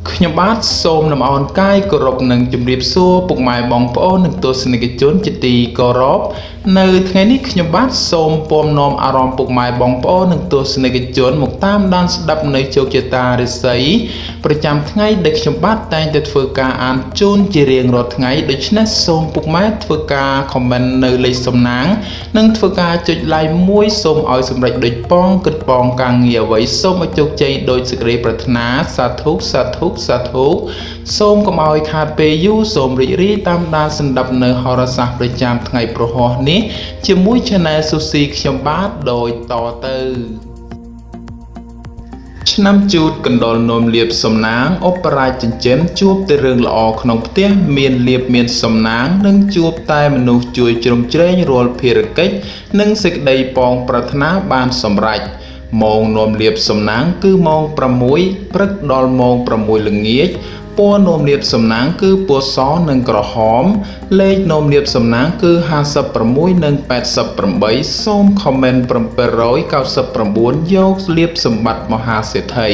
ខ្ញុំបាទសូមលំអរកាយគោរពនិងជម្រាបសួរពុកម៉ែបងប្អូននិងទស្សនិកជនជាទីគោរពនៅថ្ងៃនេះខ្ញុំបាទសូមពំនាំអារម្មណ៍ពុកម៉ែបងប្អូននិងទស្សនិកជនមកតាមដានស្ដាប់នៅជោគជតារិស័យប្រចាំថ្ងៃដែលខ្ញុំបាទតែងតែធ្វើការអានជូនជារៀងរាល់ថ្ងៃដូច្នេះសូមពុកម៉ែធ្វើការ comment នៅលេខសំណាងនិងធ្វើការចុច like មួយសូមឲ្យសម្រេចដូចបងគិតបងការងារអ្វីសូមឲ្យជោគជ័យដោយសេចក្តីប្រាថ្នាសាធុសាធុសាធុសូមកុំឲ្យខាតពេលយូរសូមរីករាយតាមដានស្ដាប់នៅហោរាសាស្ត្រប្រចាំថ្ងៃប្រហោះនេះជាមួយ Channel ស៊ូស៊ីខ្ញុំបាទដោយតទៅឆ្នាំជូតកណ្ដុរនោមលៀបសំណាងអបរាជចិញ្ចឹមជួបតែរឿងល្អក្នុងផ្ទះមានលៀបមានសំណាងនិងជួបតែមនុស្សជួយជ្រោមជ្រែងរាល់ភារកិច្ចនិងសេចក្តីប៉ងប្រាថ្នាបានសម្រេចម៉ោងនោមលៀបសំណាងគឺម៉ោង 6 ព្រឹកដល់ម៉ោង 6 ល្ងាចពណ៌នោមលៀបសំណាងគឺពណ៌សនិងក្រហមលេខនោមលៀបសំណាងគឺ56និង88សូម comment 799យកលៀបសម្បត្តិមហាសេដ្ឋី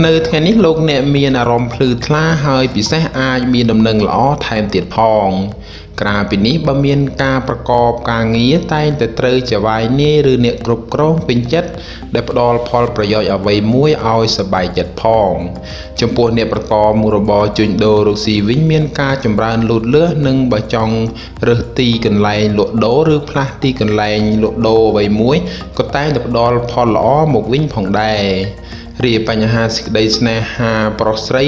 នៅថ្ងៃនេះលោកអ្នកមានអារម្មណ៍ភ្លឺថ្លាហើយពិសេសអាចមានដំណឹងល្អថែមទៀតផងក្រៅពីនេះបើមានការប្រកបការងារតែងតែត្រូវចវាយនាយឬអ្នកគ្រប់គ្រងពេញចិត្តដែលផ្ដល់ផលប្រយោជន៍អ្វីមួយឲ្យសប្បាយចិត្តផងចំពោះអ្នកប្រកបមុខរបរជួញដូររកស៊ីវិញមានការចម្រើនលូតលាស់និងបើចង់រើសទីកន្លែងលក់ដូរឬផ្លាស់ទីកន្លែងលក់ដូរអ្វីមួយក៏តែងតែផ្ដល់ផលល្អមកវិញផងដែររាយបញ្ហាសេចក្តីស្នេហាប្រុសស្រី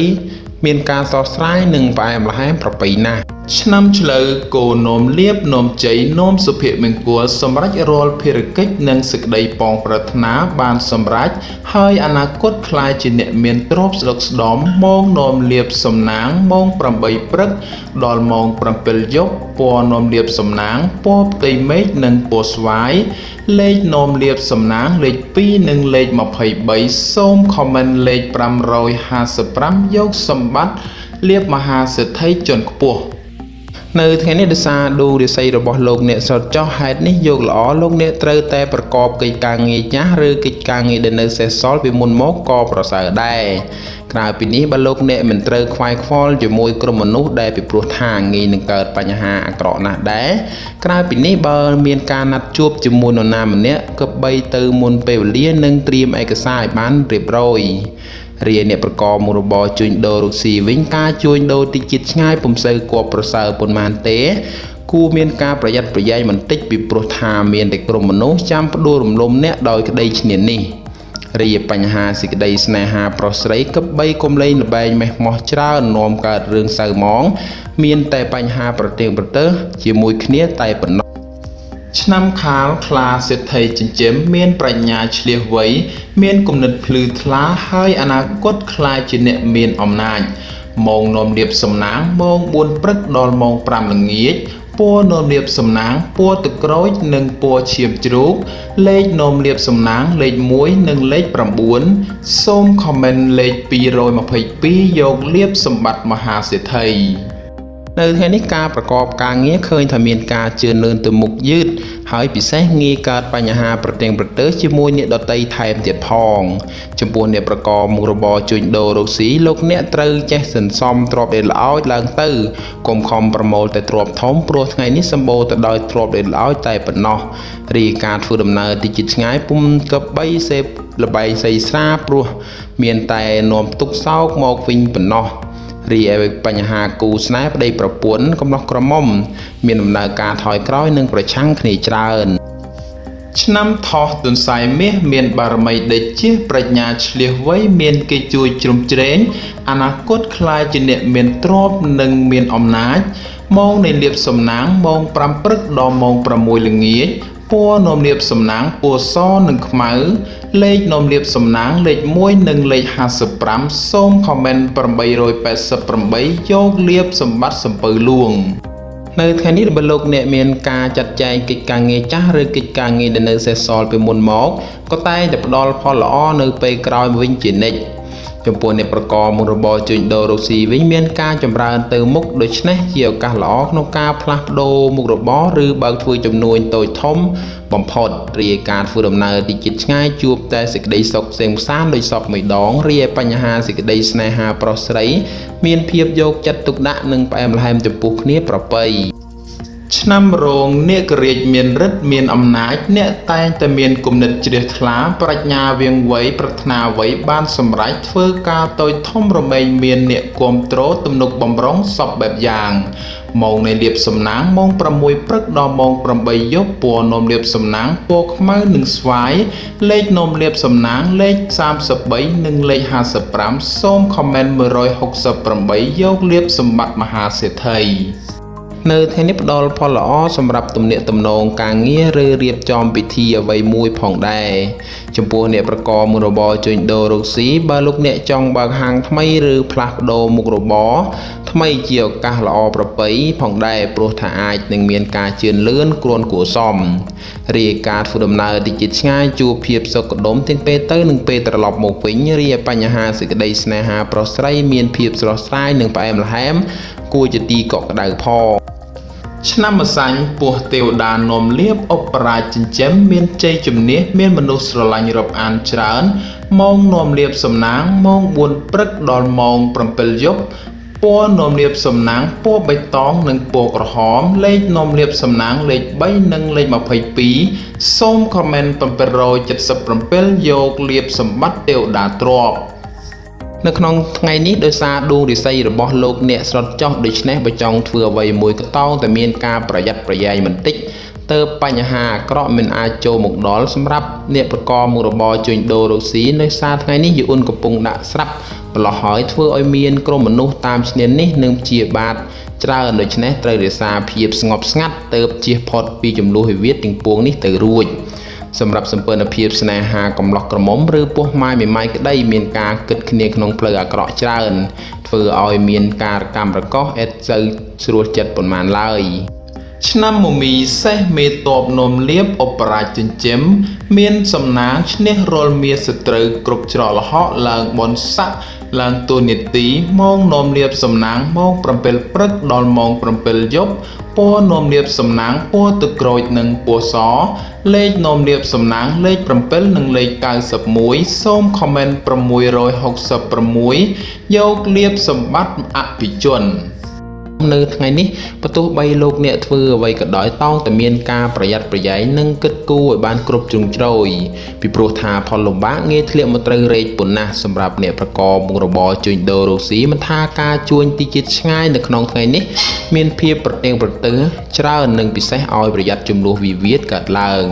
មានការសោកស្ដាយនិងផ្អែមល្ហែមប្រពៃណាស់ឆ្នាំឆ្លូវគោនោមលៀបនោមជ័យនោមសុភមង្គលសម្រាប់រាល់ភារកិច្ចនិងសេចក្តីប៉ងប្រាថ្នាបានសម្រេចហើយអនាគតខ្លាយជាអ្នកមានទ្រព្យស្ដុកស្ដម្ភម៉ោងនោមលៀបសំណាងម៉ោង 8 ព្រឹកដល់ម៉ោង 7 យប់ពណ៌នោមលៀបសំណាងពណ៌ផ្ទៃមេឃនិងពណ៌ស្វាយលេខនោមលៀបសំណាងលេខ 2 និងលេខ 23សូម comment លេខ 555យកសម្បត្តិលៀបមហាសេដ្ឋីជាន់ខ្ពស់នៅថ្ងៃនេះដោយសារឌូរិស័យរបស់លោកអ្នកសតចោះហេតុនេះយកល្អលោកអ្នកត្រូវតែប្រកបកិច្ចការងារចាស់ឬកិច្ចការងារដែលនៅសេសសល់ពីមុនមកក៏ប្រសើរដែរក្រៅពីនេះបើលោកអ្នកមិនត្រូវខ្វាយខ្វល់ជាមួយក្រុមមនុស្សដែលពីព្រោះថាងាយនឹងកើតបញ្ហាអាក្រក់ណាស់ដែរក្រៅពីនេះបើមានការណាត់ជួបជាមួយនរណាម្នាក់ក៏បីទៅមុនពេលវេលានិងត្រៀមឯកសារឲ្យបានរៀបរយរាយអ្នកប្រកបមុខរបរជួញដូររកស៊ីវិញការជួញដូរទីជាតិឆ្ងាយពុំសូវគួរប្រសើរប៉ុន្មានទេគួរមានការប្រយ័ត្នប្រយែងបន្តិចពីព្រោះថាមានតែក្រុមមនុស្សចាំផ្ដួលរំលំអ្នកដោយក្តីឈ្នានីសរាយបញ្ហាសេចក្តីស្នេហាប្រុសស្រីកបីកុំលែងល្បែងមេះម៉ោះច្រើននាំកើតរឿងសៅហ្មងមានតែបញ្ហាប្រទៀងប្រទើសជាមួយគ្នាតែប៉ុណ្ណោះឆ្នាំខាលខ្លាសេដ្ឋីចិញ្ចឹមមានប្រាជ្ញាឆ្លៀសវៃមានគំនិតភ្លឺថ្លាហើយអនាគតខ្លាយជាអ្នកមានអំណាចម៉ោងនោមលៀបសំណាងម៉ោង 4 ព្រឹកដល់ម៉ោង 5 ល្ងាចពណ៌នោមលៀបសំណាងពណ៌ទឹកក្រូចនិងពណ៌ឈាមជ្រូកលេខនោមលៀបសំណាងលេខ 1 និងលេខ 9សូម comment លេខ 222យកលៀបសម្បត្តិមហាសេដ្ឋីនៅថ្ងៃនេះការប្រកបការងារឃើញថាមានការជឿនលឿនទៅមុខយឺតហើយពិសេសងាយកើតបញ្ហាប្រទែងប្រទើសជាមួយអ្នកដតីថែមទៀតផងចំពោះអ្នកប្រកបមុខរបរជួញដូររកស៊ីលោកអ្នកត្រូវចេះសន្សំទ្រព្យដែលល្អោចឡើងទៅកុំខំប្រមូលតែទ្រព្យធំព្រោះថ្ងៃនេះសម្បូរទៅដោយទ្រព្យដែលល្អោចតែប៉ុណ្ណោះរីការធ្វើដំណើរទីជិតឆ្ងាយពុំក៏បីសេពល្បែងសីស្រាព្រោះមានតែនាំទុកសោកមកវិញប៉ុណ្ណោះរីឯបញ្ហាគូស្នេហ៍ប្តីប្រពន្ធកំណោះក្រមុំមានដំណើរការថយក្រោយនិងប្រឆាំងគ្នាច្រើនឆ្នាំថោះទន្សាយមាសមានបារមីដេចជាប្រាជ្ញាឆ្លៀសវៃមានគេជួយជ្រោមជ្រែងអនាគតខ្លាយជាអ្នកមានទ្រព្យនិងមានអំណាចម៉ោងនៃលៀបសំណាងម៉ោង 5 ព្រឹកដល់ម៉ោង 6 ល្ងាចពណ៌នោមលៀបសំណាងពណ៌សនិងខ្មៅលេខនោមលៀបសំណាងលេខ 1 និងលេខ 55សូម comment 888យកលៀបសម្បត្តិសំពៅលួងនៅថ្ងៃនេះបើលោកអ្នកមានការចាត់ចែងកិច្ចការងារចាស់ឬកិច្ចការងារដែលនៅសេសសល់ពីមុនមកក៏តែងតែផ្ដល់ផលល្អនៅពេលក្រោយវិញជានិច្ច ចំពោះអ្នកប្រកបមុខរបរជួញដូររកស៊ីវិញមានការចម្រើនទៅមុខដូច្នេះជាឱកាសល្អក្នុងការផ្លាស់ប្ដូរមុខរបរឬបើកធ្វើចំនួនតូចធំបំផុតរាយការណ៍ធ្វើដំណើរទីជិតឆ្ងាយជួបតែសេចក្តីសុខផ្សេងផ្សានដោយសពមួយដងរាយបញ្ហាសេចក្តីស្នេហាប្រុសស្រីមានភាពយកចិត្តទុកដាក់និងផ្អែមល្ហែមចំពោះគ្នាប្រពៃឆ្នាំរោងនាគរាជមានរិទ្ធមានអំណាចអ្នកតែងតែមានគំនិតជ្រះថ្លាប្រាជ្ញាវាងវៃប្រាថ្នាអ្វីបានសម្រេចធ្វើការតូចធំរមែងមានអ្នកគាំទ្រទំនុកបំរុងសពបែបយ៉ាងម៉ោងនៃលៀបសំណាងម៉ោង6ព្រឹកដល់ម៉ោង8យប់ពណ៌នំលៀបសំណាងពណ៌ខ្មៅនិងស្វាយលេខនំលៀបសំណាងលេខ33និងលេខ55សូមខមមិន168យកលៀបសម្បត្តិមហាសេដ្ឋីនៅថ្ងៃនេះផ្ដល់ផលល្អសម្រាប់ទំនាក់ទំនងការងារឬរៀបចំពិធីអ្វីមួយផងដែរចំពោះអ្នកប្រកបមុខរបរជួញដូររកស៊ីបើលោកអ្នកចង់បើកហាងថ្មីឬផ្លាស់ប្ដូរមុខរបរថ្មីជាឱកាសល្អប្រពៃផងដែរព្រោះថាអាចនឹងមានការជឿនលឿនគ្រាន់គួរសមរាយការណ៍ធ្វើដំណើរទីជិតឆ្ងាយជួបភាពសុខដុមទាំងពេលទៅនិងពេលត្រឡប់មកវិញរាយបញ្ហាសេចក្តីស្នេហាប្រុសស្រីមានភាពស្រស់ស្រាយនិងផ្អែមល្ហែមគួរជាទីកក់ក្ដៅផងឆ្នាំម្សាញ់ពស់ទេវតានាំលៀបអបរាជចិញ្ចឹមមានជ័យជំនះមានមនុស្សស្រឡាញ់រាប់អានច្រើនម៉ោងនាំលៀបសំណាងម៉ោង4ព្រឹកដល់ម៉ោង7យប់ពណ៌នាំលៀបសំណាងពណ៌បៃតងនិងពណ៌ក្រហមលេខនាំលៀបសំណាងលេខ3និងលេខ22សូមខមមិន777យកលៀបសម្បត្តិទេវតាទ្រព្យនៅក្នុងថ្ងៃនេះដោយសារដួងរាសីរបស់លោកអ្នកស្រុតចុះដូច្នេះបើចង់ធ្វើអ្វីមួយក៏តោងតែមានការប្រយ័ត្នប្រយែងបន្តិចទើបបញ្ហាអាក្រក់មិនអាចចូលមកដល់សម្រាប់អ្នកប្រកបមុខរបរជួញដូររកស៊ីនៅសារថ្ងៃនេះយូនកំពុងដាក់ស្រាប់ប្រឡោះហើយធ្វើឲ្យមានក្រុមមនុស្សតាមឈ្នានេះនឹងជាបាតច្រើនដូច្នេះត្រូវរក្សាភាពស្ងប់ស្ងាត់ទើបជៀសផុតពីចំនួនវិវាទទាំងពួងនេះទៅរួចសម្រាប់សម្ព័ន្ធភាពស្នេហាកំឡោះក្រមុំឬពោះម៉ាយមេម៉ាយក្តីមានការគិតគ្នាក្នុងផ្លូវអាក្រក់ច្រើនធ្វើឲ្យមានការកម្មរកោសឥតសូវស្រួលចិត្តប៉ុន្មានឡើយឆ្នាំមមីសេះមេតបនំលៀបអបរាជចិញ្ចឹមមានសំណាងឈ្នះរាល់មាសត្រូវគ្រប់ច្រកល្ហកឡើងបនស័កឡើងតួនាទីម៉ោងនំលៀបសំណាងម៉ោង7ព្រឹកដល់ម៉ោង7យប់ពណ៌នំលៀបសំណាងពណ៌ទឹកក្រូចនិងពណ៌សលេខនំលៀបសំណាងលេខ7និងលេខ91សូមខមមិន666យកលៀបសម្បត្តិអភិជននៅថ្ងៃនេះបើទោះបីលោកអ្នកធ្វើអ្វីក៏ដោយតោងតែមានការប្រយ័ត្នប្រយែងនិងគិតគូរឲ្យបានគ្រប់ជ្រុងជ្រោយពីព្រោះថាផលលំបាកងាយធ្លាក់មកត្រូវរែកប៉ុណ្ណាសម្រាប់អ្នកប្រកបមុខរបរជួញដូររកស៊ីមិនថាការជួញទីជិតឆ្ងាយនៅក្នុងថ្ងៃនេះមានភាពប្រទែងប្រទើច្រើននិងពិសេសឲ្យប្រយ័ត្នចំនួនវិវាទកើតឡើង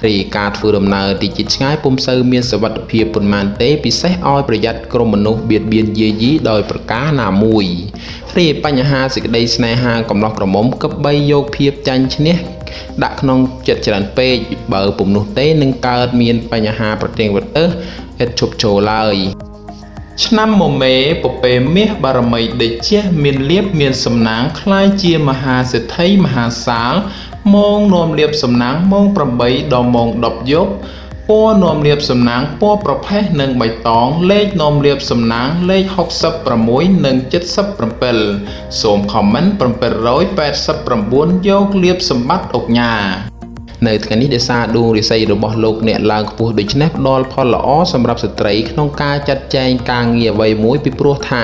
រាយការណ៍ធ្វើដំណើរទីជិតឆ្ងាយពុំសូវមានសុវត្ថិភាពប៉ុន្មានទេពិសេសឲ្យប្រយ័ត្នក្រុមមនុស្សបៀតបៀនយាយីដោយប្រការណាមួយរាយបញ្ហាសេចក្តីស្នេហាកំឡោះក្រមុំគប្បីយកភាពចាញ់ឈ្នះដាក់ក្នុងចិត្តច្រើនពេកបើពុំនោះទេនឹងកើតមានបញ្ហាប្រទែងប្រទើឥតឈប់ចូលឡើយឆ្នាំមមេពពេមាសបារមីដេជះមានលៀបមានសំណាងคล้ายជាមហាសេដ្ឋីមហាសាលម៉ោងនាំលៀបសំណាងម៉ោង8ដល់ម៉ោង10យប់ពណ៌នាំលៀបសំណាងពណ៌ប្រផេះនិងបៃតងលេខនាំលៀបសំណាងលេខ66និង77សូមខមមិន789យកលៀបសម្បត្តិអុកញ៉ានៅថ្ងៃនេះដោយសារដួងរាសីរបស់លោកអ្នកឡើងខ្ពស់ដូច្នេះផ្ដល់ផលល្អសម្រាប់ស្ត្រីក្នុងការចាត់ចែងការងារអ្វីមួយពីព្រោះថា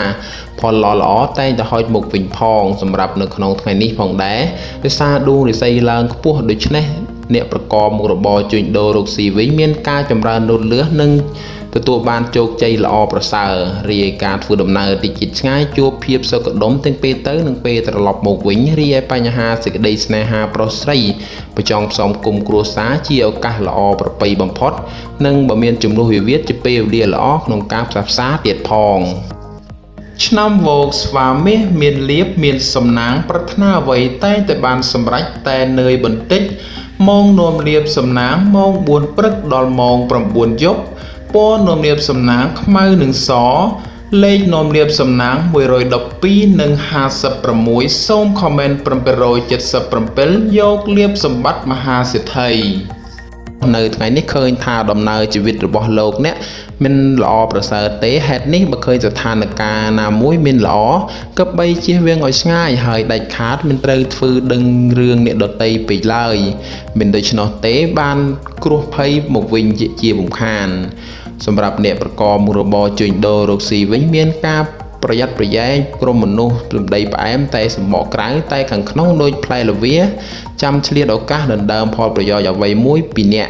ផលល្អតែងតែហុចមកវិញផងសម្រាប់នៅក្នុងថ្ងៃនេះផងដែរដោយសារដួងរាសីឡើងខ្ពស់ដូច្នេះអ្នកប្រកបមុខរបរជួញដូររកស៊ីវិញមានការចម្រើនលូតលាស់និងទទួលបានជោគជ័យល្អប្រសើររាយការណ៍ធ្វើដំណើរទីជិតឆ្ងាយជួបភាពសុខដុមទាំងពេលទៅនិងពេលត្រឡប់មកវិញរាយបញ្ហាសេចក្តីស្នេហាប្រុសស្រីប្រចង់ផ្សំគុំគ្រួសារជាឱកាសល្អប្រពៃបំផុតនិងបើមានចំនួនវិវាទជាពេលវេលាល្អក្នុងការផ្សះផ្សាទៀតផងឆ្នាំវោកស្វាមាសមានលៀបមានសំណាងប្រាថ្នាអ្វីតែងតែបានសម្រេចតែនឿយបន្តិចម៉ោងនាំលៀបសំណាងម៉ោង4ព្រឹកដល់ម៉ោង9យប់ពណ៌នាំលៀបសំណាងខ្មៅនិងសលេខនាំលៀបសំណាង112និង56សូមខមមិន777យកលៀបសម្បត្តិមហាសេដ្ឋី នៅថ្ងៃនេះឃើញថាដំណើរជីវិតរបស់លោកអ្នកមិនល្អប្រសើរទេហេតុនេះបើឃើញស្ថានភាពណាមួយមិនល្អគប្បីជៀសវាងឲ្យឆ្ងាយហើយដាច់ខាតមិនត្រូវធ្វើដឹងរឿងអ្នកដទៃពេកឡើយមិនដូច្នោះទេបានគ្រោះភ័យមកវិញជារំខានសម្រាប់អ្នកប្រកបមុខរបរជួញដូររកស៊ីវិញមានការប្រយ័ត្នប្រយែងក្រុមមនុស្សព្រំដីផ្អែមតែសម្បកក្រៅតែខាងក្នុងដូចផ្លែល្វាចាំឆ្លៀតឱកាសដណ្ដើមផលប្រយោជន៍អ្វីមួយពីអ្នក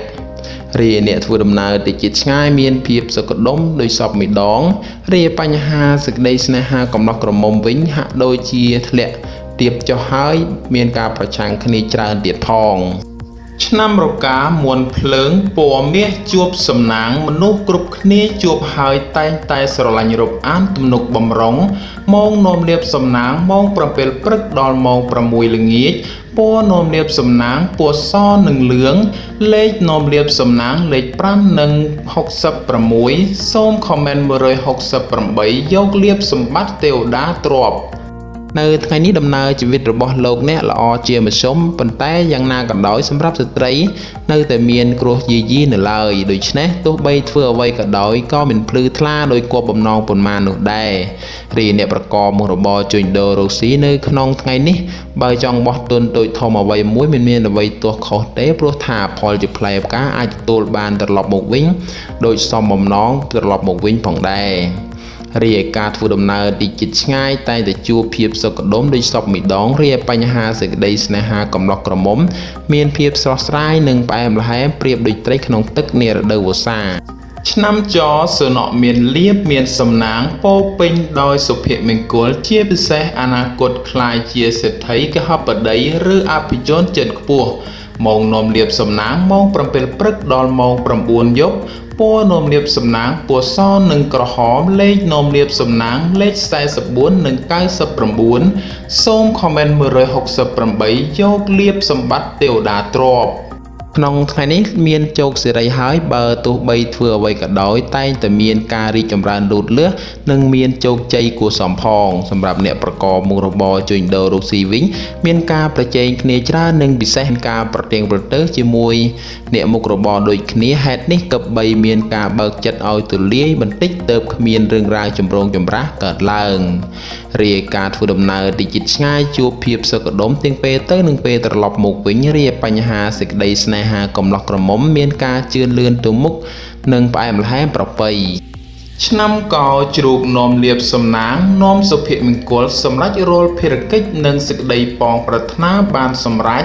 រាអ្នកធ្វើដំណើរទៅជិតឆ្ងាយមានភាពសុខដុមដោយសពម្ដងរាបញ្ហាសេចក្តីស្នេហាកំណោះក្រមុំវិញហាក់ដូចជាធ្លាក់ទៀបចុះហើយមានការប្រឆាំងគ្នាច្រើនទៀតផងឆ្នាំរកាមួនភ្លើងពណ៌មាសជួបសំណាងមនុស្សគ្រប់គ្នាជួបហើយតែងតែស្រឡាញ់រកអានទំនុកបំរុងម៉ោងនាំលៀបសំណាងម៉ោង7ព្រឹកដល់ម៉ោង6ល្ងាចពណ៌នាំលៀបសំណាងពណ៌សនិងលឿងលេខនាំលៀបសំណាងលេខ5និង66សូមខមមិន168យកលៀបសម្បត្តិទេវតាទ្រព្យនៅថ្ងៃនេះដំណើរជីវិតរបស់លោកអ្នកល្អជាមធ្យមប៉ុន្តែយ៉ាងណាក៏ដោយសម្រាប់ស្ត្រីនៅតែមានគ្រោះយាយីនៅឡើយដូច្នេះទោះបីធ្វើអ្វីក៏ដោយក៏មិនភ្លឺថ្លាដោយគប់បំណងប៉ុន្មាននោះដែររីអ្នកប្រកបមុខរបរជួញដូររកស៊ីនៅក្នុងថ្ងៃនេះបើចង់បោះទុនតូចធំអ្វីមួយមិនមានអ្វីទោះខុសទេព្រោះថាផលជាផ្លែផ្កាអាចទទួលបានត្រឡប់មកវិញដោយសមបំណងត្រឡប់មកវិញផងដែររីឯការធ្វើដំណើរទីជិតឆ្ងាយតែតែជួបភាពសុខដុមដោយសពម្ដងរីឯបញ្ហាសេចក្តីស្នេហាកំឡោះក្រមុំមានភាពស្រស់ស្រាយនិងផ្អែមល្ហែមប្រៀបដូចត្រីក្នុងទឹកនារដូវវស្សាឆ្នាំចសនៈមានលៀបមានសំណាងពោពេញដោយសុភមង្គលជាពិសេសអនាគតខ្លាយជាសេដ្ឋីកហបតីឬអភិជនចិត្តខ្ពស់ម៉ោងនាំលៀបសំណាងម៉ោង7ព្រឹកដល់ម៉ោង9យប់ពណ៌នាំលៀបសំណាងពណ៌សនិងក្រហមលេខនាំលៀបសំណាងលេខ44និង99សូមខមមិន168យកលៀបសម្បត្តិទេវតាទ្រព្យក្នុងថ្ងៃនេះមានជោគសេរីហើយបើទោះបីធ្វើអ្វីក៏ដោយតែងតែមានការរីកចម្រើនលូតលាស់និងមានជោគជ័យគួរសមផងសម្រាប់អ្នកប្រកបមុខរបរជួញដូររកស៊ីវិញមានការប្រជែងគ្នាច្រើននិងពិសេសការប្រទៀងប្រទើសជាមួយអ្នកមុខរបរដូចគ្នាហេតុនេះគប្បីមានការបើកចិត្តឲ្យទូលាយបន្តិចទើបគ្មានរឿងរ៉ាវចម្រូងចម្រាសកើតឡើងរាយការធ្វើដំណើរទីជិតឆ្ងាយជួបភាពសុខដុមទាំងពេលទៅនិងពេលត្រឡប់មកវិញរាយបញ្ហាសេចក្តីស្នេហាកំឡោះក្រមុំមានការជឿនលឿនទៅមុខនិងផ្អែមល្ហែមប្រពៃឆ្នាំកោជ្រូកនាំលៀបសំណាងនាំសុភមង្គលសម្រាប់រាល់ភារកិច្ចនិងសេចក្តីប៉ងប្រាថ្នាបានសម្រេច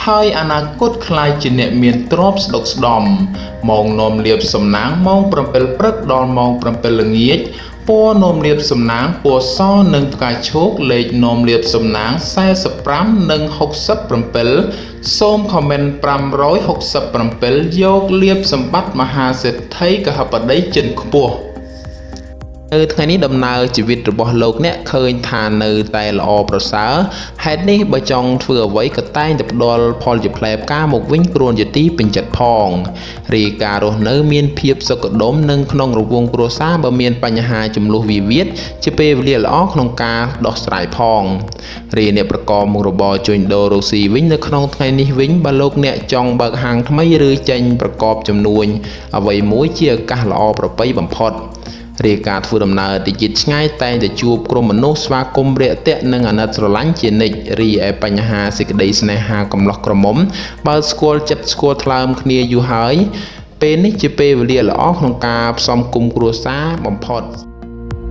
ហើយអនាគតខ្លាយជាអ្នកមានទ្រព្យស្ដុកស្ដំម៉ោងនាំលៀបសំណាងម៉ោង7ព្រឹកដល់ម៉ោង7ល្ងាចពណ៌នាំលៀបសំណាងពណ៌សនិងផ្កាឈូកលេខនាំលៀបសំណាង45និង67សូមខមមិន567យកលៀបសម្បត្តិមហាសេដ្ឋីកហបតីចិនខ្ពស់នៅថ្ងៃនេះដំណើរជីវិតរបស់លោកអ្នកឃើញថានៅតែល្អប្រសើរហេតុនេះបើចង់ធ្វើអ្វីក៏តែងតែផ្ដល់ផលជាផ្លែផ្កាមកវិញគ្រាន់ជាទីពេញចិត្តផងរីការរស់នៅមានភាពសុខដុមនិងក្នុងរង្វង់គ្រួសារបើមានបញ្ហាចំនួនវិវាទជាពេលវេលាល្អក្នុងការដោះស្រាយផងរីអ្នកប្រកបមុខរបរជួញដូររកស៊ីវិញនៅក្នុងថ្ងៃនេះវិញបើលោកអ្នកចង់បើកហាងថ្មីឬចេញប្រកបចំនួនអ្វីមួយជាឱកាសល្អប្រពៃបំផុតរាយការធ្វើដំណើរទៅជិតឆ្ងាយតែងតែជួបក្រុមមនុស្សស្វាគមន៍រាក់ទាក់និងអាណិតស្រឡាញ់ជានិច្ចរីឯបញ្ហាសេចក្តីស្នេហាកំឡោះក្រមុំបើស្គាល់ចិត្តស្គាល់ថ្លើមគ្នាយូរហើយពេលនេះជាពេលវេលាល្អក្នុងការផ្សំគុំគ្រួសារបំផុត